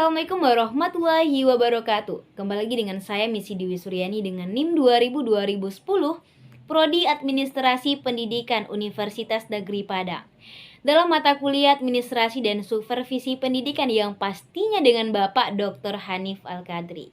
Assalamualaikum warahmatullahi wabarakatuh. Kembali lagi dengan saya Missy Dewi Suryani dengan NIM 2000-2010 Prodi Administrasi Pendidikan Universitas Negeri Padang. Dalam mata kuliah Administrasi dan Supervisi Pendidikan yang pastinya dengan Bapak Dr. Hanif Al-Qadri.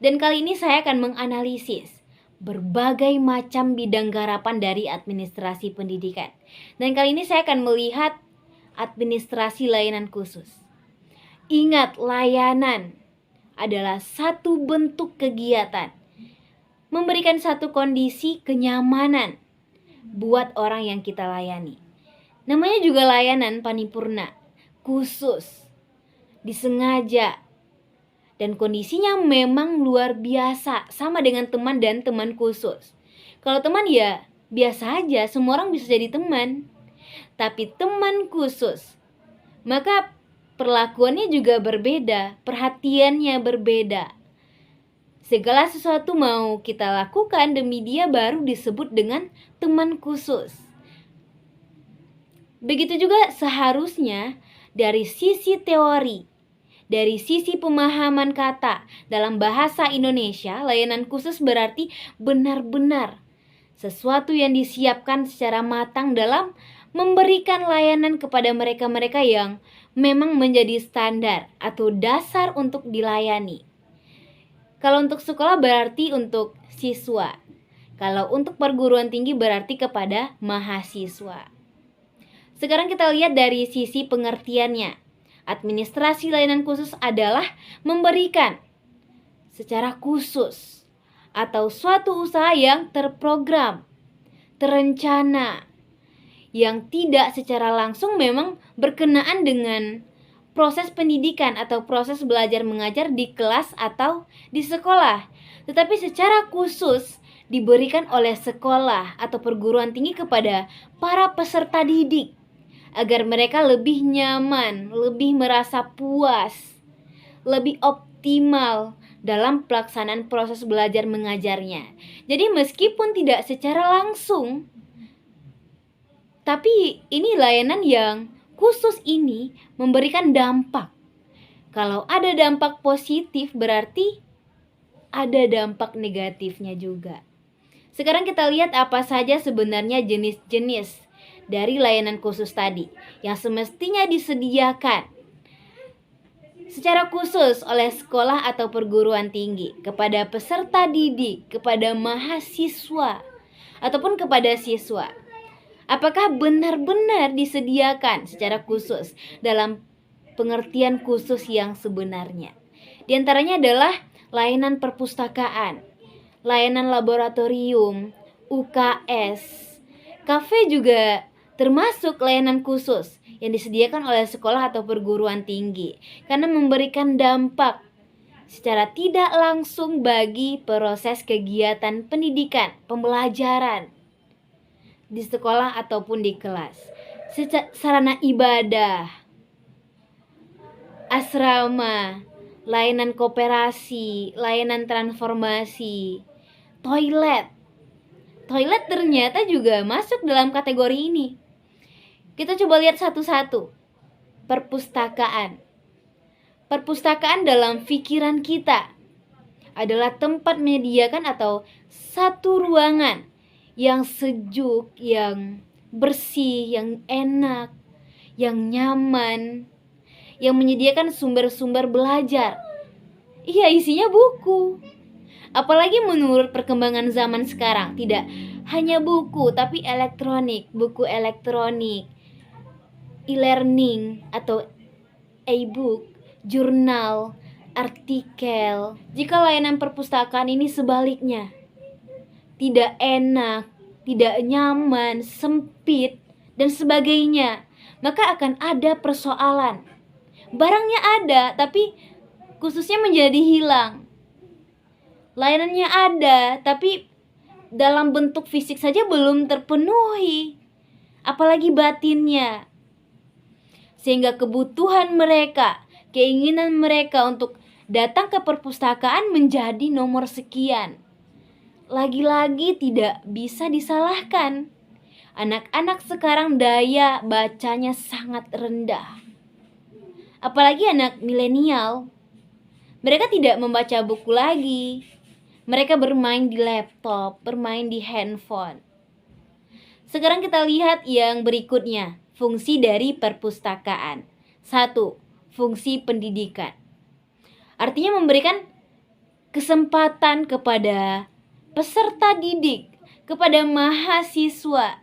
Dan kali ini saya akan menganalisis berbagai macam bidang garapan dari administrasi pendidikan. Dan kali ini saya akan melihat administrasi layanan khusus. Ingat, layanan adalah satu bentuk kegiatan, memberikan satu kondisi kenyamanan buat orang yang kita layani. Namanya juga layanan paripurna, khusus, disengaja, dan kondisinya memang luar biasa, sama dengan teman dan teman khusus. Kalau teman ya biasa aja, semua orang bisa jadi teman. Tapi teman khusus, maka perlakuannya juga berbeda, perhatiannya berbeda. Segala sesuatu mau kita lakukan demi dia baru disebut dengan teman khusus. Begitu juga seharusnya dari sisi teori, dari sisi pemahaman kata dalam bahasa Indonesia, layanan khusus berarti benar-benar sesuatu yang disiapkan secara matang dalam memberikan layanan kepada mereka-mereka yang memang menjadi standar atau dasar untuk dilayani. Kalau untuk sekolah berarti untuk siswa. Kalau untuk perguruan tinggi berarti kepada mahasiswa. Sekarang kita lihat dari sisi pengertiannya. Administrasi layanan khusus adalah memberikan secara khusus atau suatu usaha yang terprogram, terencana, yang tidak secara langsung memang berkenaan dengan proses pendidikan atau proses belajar mengajar di kelas atau di sekolah, tetapi secara khusus diberikan oleh sekolah atau perguruan tinggi kepada para peserta didik agar mereka lebih nyaman, lebih merasa puas, lebih optimal dalam pelaksanaan proses belajar mengajarnya. Jadi meskipun tidak secara langsung, tapi ini layanan yang khusus ini memberikan dampak. Kalau ada dampak positif berarti ada dampak negatifnya juga. Sekarang kita lihat apa saja sebenarnya jenis-jenis dari layanan khusus tadi yang semestinya disediakan secara khusus oleh sekolah atau perguruan tinggi kepada peserta didik, kepada mahasiswa ataupun kepada siswa. Apakah benar-benar disediakan secara khusus dalam pengertian khusus yang sebenarnya? Di antaranya adalah layanan perpustakaan, layanan laboratorium, UKS, kafe juga termasuk layanan khusus yang disediakan oleh sekolah atau perguruan tinggi karena memberikan dampak secara tidak langsung bagi proses kegiatan pendidikan, pembelajaran di sekolah ataupun di kelas. Sarana ibadah, asrama, layanan koperasi, layanan transformasi, toilet. Toilet ternyata juga masuk dalam kategori ini. Kita coba lihat satu-satu. Perpustakaan. Perpustakaan dalam pikiran kita adalah tempat menyediakan atau satu ruangan yang sejuk, yang bersih, yang enak, yang nyaman, yang menyediakan sumber-sumber belajar. Iya, isinya buku. Apalagi menurut perkembangan zaman sekarang, tidak hanya buku, tapi elektronik, buku elektronik, e-learning atau e-book, jurnal, artikel. Jika layanan perpustakaan ini sebaliknya, tidak enak, tidak nyaman, sempit, dan sebagainya, maka akan ada persoalan. Barangnya ada, tapi khususnya menjadi hilang. Layanannya ada, tapi dalam bentuk fisik saja belum terpenuhi, apalagi batinnya. Sehingga kebutuhan mereka, keinginan mereka untuk datang ke perpustakaan menjadi nomor sekian. Lagi-lagi tidak bisa disalahkan. Anak-anak sekarang daya bacanya sangat rendah. apalagi anak milenial. Mereka tidak membaca buku lagi. Mereka bermain di laptop, bermain di handphone. Sekarang kita lihat yang berikutnya, fungsi dari perpustakaan. 1. Fungsi pendidikan. Artinya memberikan kesempatan kepada peserta didik, kepada mahasiswa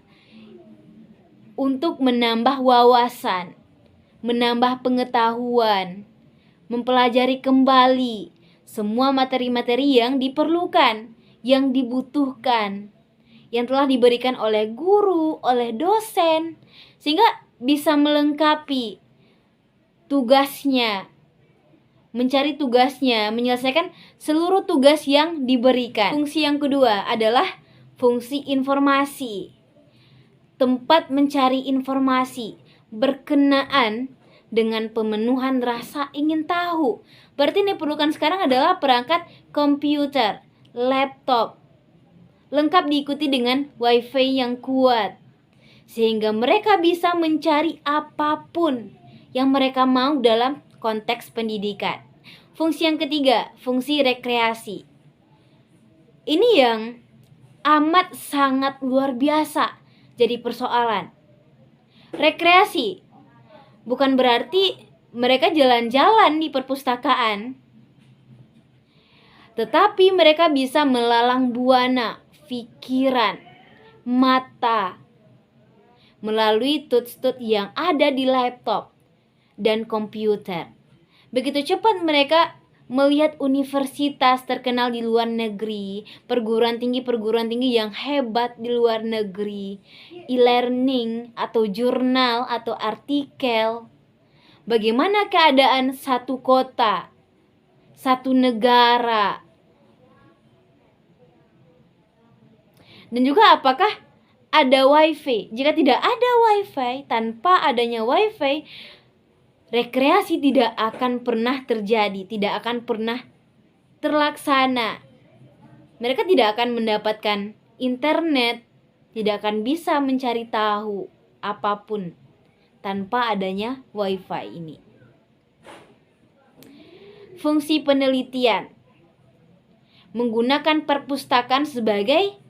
untuk menambah wawasan, menambah pengetahuan, mempelajari kembali semua materi-materi yang diperlukan, yang dibutuhkan, yang telah diberikan oleh guru, oleh dosen, sehingga bisa melengkapi tugasnya, mencari tugasnya, menyelesaikan seluruh tugas yang diberikan. Fungsi yang kedua adalah fungsi informasi. Tempat mencari informasi berkenaan dengan pemenuhan rasa ingin tahu. Berarti yang diperlukan sekarang adalah perangkat komputer, laptop, lengkap diikuti dengan wifi yang kuat, sehingga mereka bisa mencari apapun yang mereka mau dalam konteks pendidikan. Fungsi yang ketiga, fungsi rekreasi. Ini yang amat sangat luar biasa jadi persoalan. Rekreasi bukan berarti mereka jalan-jalan di perpustakaan, tetapi mereka bisa melalang buana pikiran, mata, melalui tools-tools yang ada di laptop dan komputer. Begitu cepat mereka melihat universitas terkenal di luar negeri, perguruan tinggi yang hebat di luar negeri, e-learning atau jurnal atau artikel. Bagaimana keadaan satu kota, satu negara, dan juga apakah ada wifi? Jika tidak ada wifi, tanpa adanya wifi, rekreasi tidak akan pernah terjadi, tidak akan pernah terlaksana. Mereka tidak akan mendapatkan internet, tidak akan bisa mencari tahu apapun tanpa adanya wifi ini. Fungsi penelitian. Menggunakan perpustakaan sebagai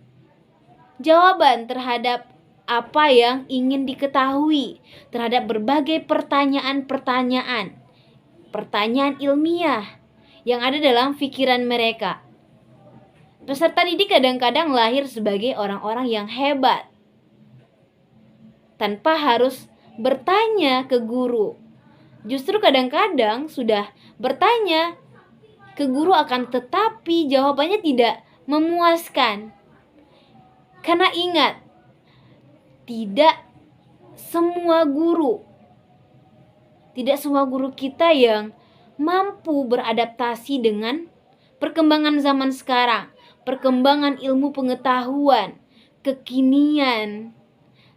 jawaban terhadap apa yang ingin diketahui, terhadap berbagai pertanyaan ilmiah yang ada dalam pikiran mereka. Peserta didik kadang-kadang lahir sebagai orang-orang yang hebat tanpa harus bertanya ke guru. Justru kadang-kadang sudah bertanya ke guru akan tetapi jawabannya tidak memuaskan. Karena ingat, tidak semua guru kita yang mampu beradaptasi dengan perkembangan zaman sekarang, perkembangan ilmu pengetahuan, kekinian.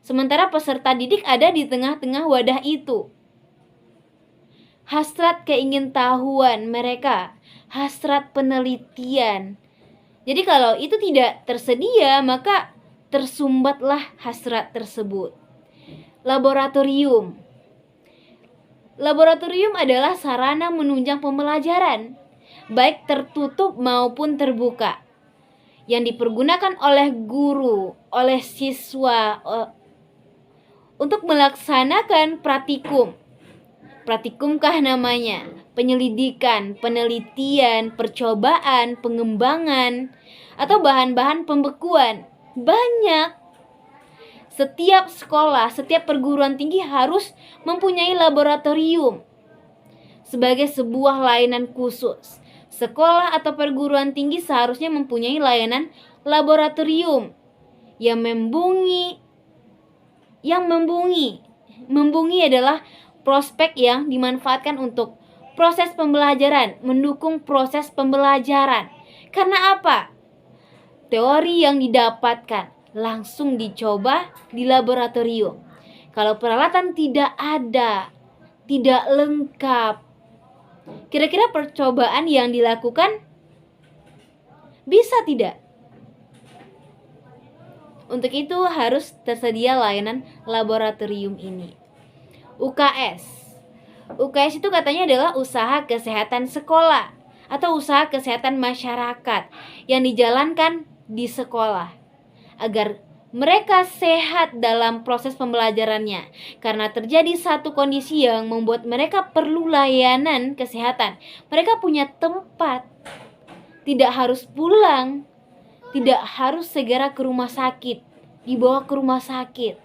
Sementara peserta didik ada di tengah-tengah wadah itu. Hasrat keingintahuan mereka, hasrat penelitian. Jadi kalau itu tidak tersedia, maka tersumbatlah hasrat tersebut. Laboratorium. Laboratorium adalah sarana menunjang pembelajaran, baik tertutup maupun terbuka, yang dipergunakan oleh guru, oleh siswa untuk melaksanakan praktikum. Praktikumkah namanya? Penyelidikan, penelitian, percobaan, pengembangan, atau bahan-bahan pembekuan. Banyak. Setiap sekolah, setiap perguruan tinggi harus mempunyai laboratorium sebagai sebuah layanan khusus. Sekolah atau perguruan tinggi seharusnya mempunyai layanan laboratorium yang membumi adalah prospek yang dimanfaatkan untuk proses pembelajaran, mendukung proses pembelajaran. Karena apa? Teori yang didapatkan langsung dicoba di laboratorium. Kalau peralatan tidak ada, tidak lengkap, kira-kira percobaan yang dilakukan bisa tidak? Untuk itu harus tersedia layanan laboratorium ini. UKS. UKS itu katanya adalah usaha kesehatan sekolah atau usaha kesehatan masyarakat yang dijalankan di sekolah agar mereka sehat dalam proses pembelajarannya, karena terjadi satu kondisi yang membuat mereka perlu layanan kesehatan. Mereka punya tempat, tidak harus pulang, tidak harus segera ke rumah sakit, dibawa ke rumah sakit.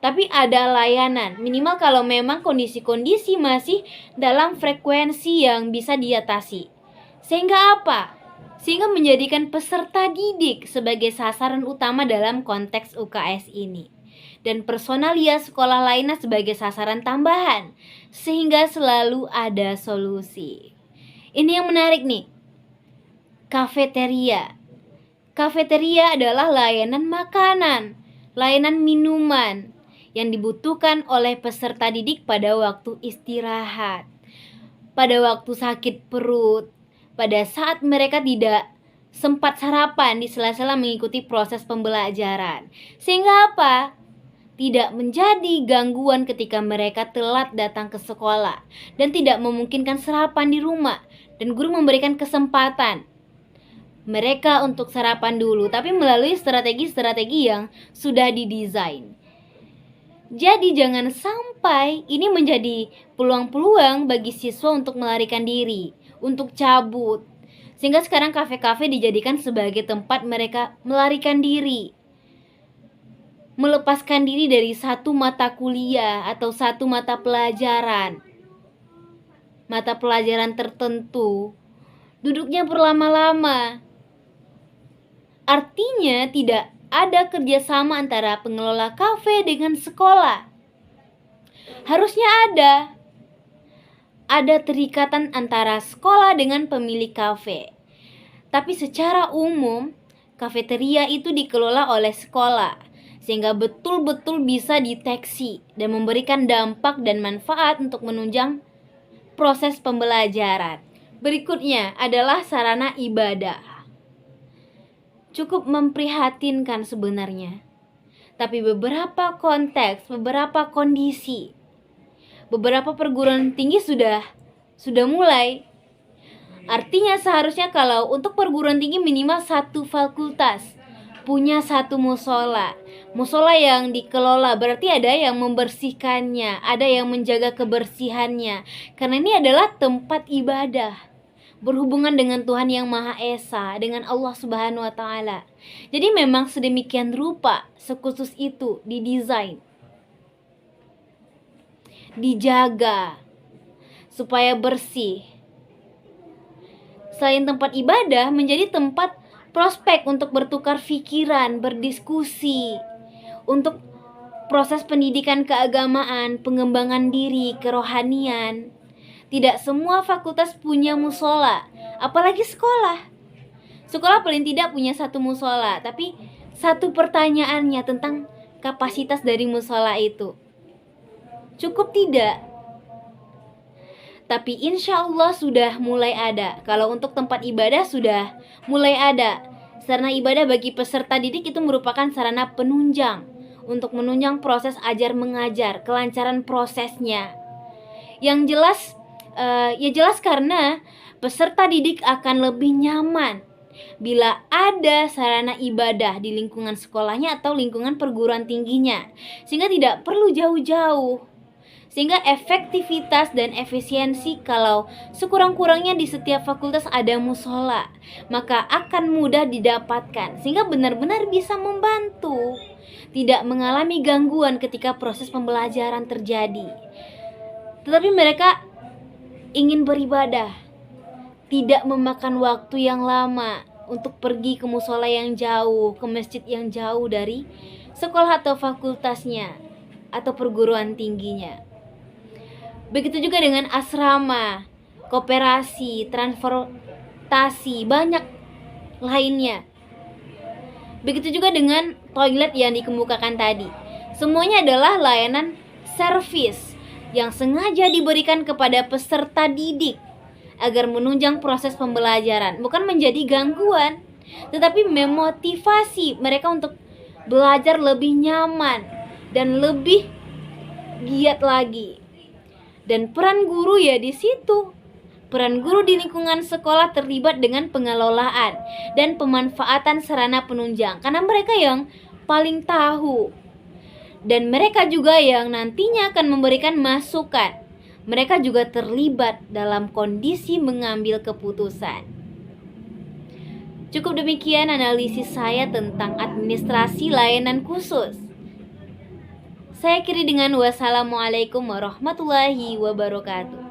Tapi ada layanan, minimal kalau memang kondisi-kondisi masih dalam frekuensi yang bisa diatasi. Sehingga apa? Sehingga menjadikan peserta didik sebagai sasaran utama dalam konteks UKS ini. Dan personalia sekolah lainnya sebagai sasaran tambahan. Sehingga selalu ada solusi. Ini yang menarik nih. Kafeteria. Kafeteria adalah layanan makanan, layanan minuman yang dibutuhkan oleh peserta didik pada waktu istirahat, pada waktu sakit perut, pada saat mereka tidak sempat sarapan di sela-sela mengikuti proses pembelajaran. Sehingga apa? Tidak menjadi gangguan ketika mereka telat datang ke sekolah dan tidak memungkinkan sarapan di rumah, dan guru memberikan kesempatan mereka untuk sarapan dulu, tapi melalui strategi-strategi yang sudah didesain. Jadi jangan sampai ini menjadi peluang-peluang bagi siswa untuk melarikan diri, untuk cabut. Sehingga sekarang kafe-kafe dijadikan sebagai tempat mereka melarikan diri, melepaskan diri dari satu mata kuliah atau satu mata pelajaran tertentu, duduknya berlama-lama. Artinya tidak ada kerjasama antara pengelola kafe dengan sekolah. Harusnya ada terikatan antara sekolah dengan pemilik kafe. Tapi secara umum, kafeteria itu dikelola oleh sekolah, sehingga betul-betul bisa deteksi dan memberikan dampak dan manfaat untuk menunjang proses pembelajaran. Berikutnya adalah sarana ibadah. Cukup memprihatinkan sebenarnya. Tapi beberapa konteks, beberapa kondisi, beberapa perguruan tinggi sudah mulai. Artinya seharusnya kalau untuk perguruan tinggi minimal satu fakultas punya satu musola. Musola yang dikelola, berarti ada yang membersihkannya, ada yang menjaga kebersihannya. Karena ini adalah tempat ibadah, berhubungan dengan Tuhan yang Maha Esa, dengan Allah Subhanahu wa Ta'ala. Jadi memang sedemikian rupa, sekhusus itu didesain, dijaga supaya bersih. Selain tempat ibadah, menjadi tempat prospek untuk bertukar pikiran, berdiskusi, untuk proses pendidikan keagamaan, pengembangan diri, kerohanian. Tidak semua fakultas punya musola, apalagi sekolah. Sekolah paling tidak punya satu musola, tapi satu pertanyaannya tentang kapasitas dari musola itu. Cukup tidak? Tapi insya Allah sudah mulai ada. Kalau untuk tempat ibadah sudah mulai ada. Sarana ibadah bagi peserta didik itu merupakan sarana penunjang untuk menunjang proses ajar mengajar, kelancaran prosesnya. Yang jelas, jelas karena peserta didik akan lebih nyaman bila ada sarana ibadah di lingkungan sekolahnya atau lingkungan perguruan tingginya, sehingga tidak perlu jauh-jauh. Sehingga efektivitas dan efisiensi kalau sekurang-kurangnya di setiap fakultas ada musola, maka akan mudah didapatkan, sehingga benar-benar bisa membantu, tidak mengalami gangguan ketika proses pembelajaran terjadi. Tetapi mereka ingin beribadah, tidak memakan waktu yang lama untuk pergi ke musola yang jauh, ke masjid yang jauh dari sekolah atau fakultasnya atau perguruan tingginya. Begitu juga dengan asrama, koperasi, transportasi, banyak lainnya. Begitu juga dengan toilet yang dikemukakan tadi. Semuanya adalah layanan servis yang sengaja diberikan kepada peserta didik agar menunjang proses pembelajaran, bukan menjadi gangguan, tetapi memotivasi mereka untuk belajar lebih nyaman dan lebih giat lagi. Dan peran guru ya di situ. Peran guru di lingkungan sekolah terlibat dengan pengelolaan dan pemanfaatan sarana penunjang karena mereka yang paling tahu. Dan mereka juga yang nantinya akan memberikan masukan. Mereka juga terlibat dalam kondisi mengambil keputusan. Cukup demikian analisis saya tentang administrasi layanan khusus. Saya akhiri dengan wassalamualaikum warahmatullahi wabarakatuh.